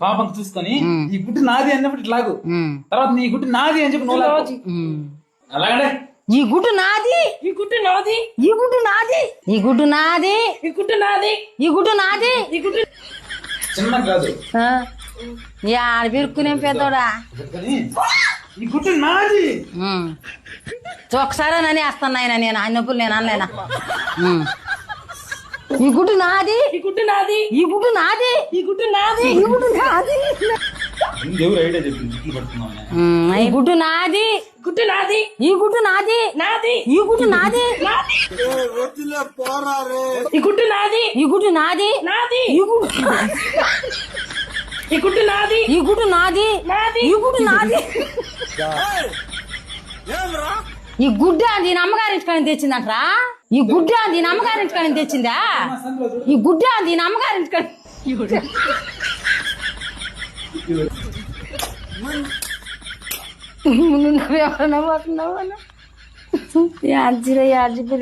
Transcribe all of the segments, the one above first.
పాపం చూసుకొని ఈ గుడ్డు నాది అన్నప్పుడు ఇట్లా లాగు, తర్వాత నీ గుడ్డు నాది అని చెప్పి నువ్వు అలాగే ఈ గుడ్డు నాది, ఈ గుడ్డు నాది, ఈ గుడ్డు నాది, ఈ గుడ్డు నాది, ఈ గుడ్డు నాది, ఈ గుడ్డు నాది, ఈ గుడ్డు చిన్న కాదు యాడ బిరుక్కునే పెద్దోడా ఈ గుడ్డు నాది. ఒకసారి నని వేస్తున్నాయన నేను అన్నప్పుడు నేను అనలేనా. ఈ గుడ్డు నాది, ఈ గుడ్డు నాది, ఈ గుడ్డు నాది, ఈ గుడ్డు నాది, ఈ గుడ్డు నాది, ఎవరు ఐడియా చెప్పింది ఈ గుడ్డు నాది, గుడ్డు నాది, ఈ గుడ్డు నాది, నాది, ఈ గుడ్డు నాది, ఈ గుడ్డు నాది, ఈ గుడ్డు నాది, నాది, ఈ గుడ్డు ఈ గుడ్డు నాది, ఈ గుడ్డు నాది, నాది, ఈ గుడ్డు నాది. ఈ గుడ్డ దీని అమ్మగారింటికని తెచ్చిందంట్రా. ఈ గుడ్డ దీని అమ్మగారింటికని తెచ్చిందా? ఈ గుడ్డ దీని అమ్మగారింటికని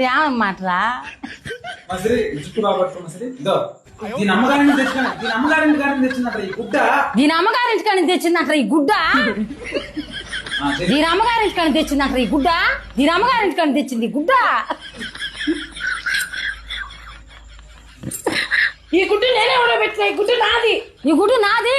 ఏమన్నమాటరా దీని అమ్మగారింటికని తెచ్చిందంటారా ఈ గుడ్డ? దీని అమ్మగారింటికని తెచ్చిందంటారా ఈ గుడ్డ? దీని అమ్మగారింటికని తెచ్చింది గుడ్డ. ఈ గుడ్డు నేనే పెట్టిన, ఈ గుడ్డు నాది, ఈ గుడ్డు నాది.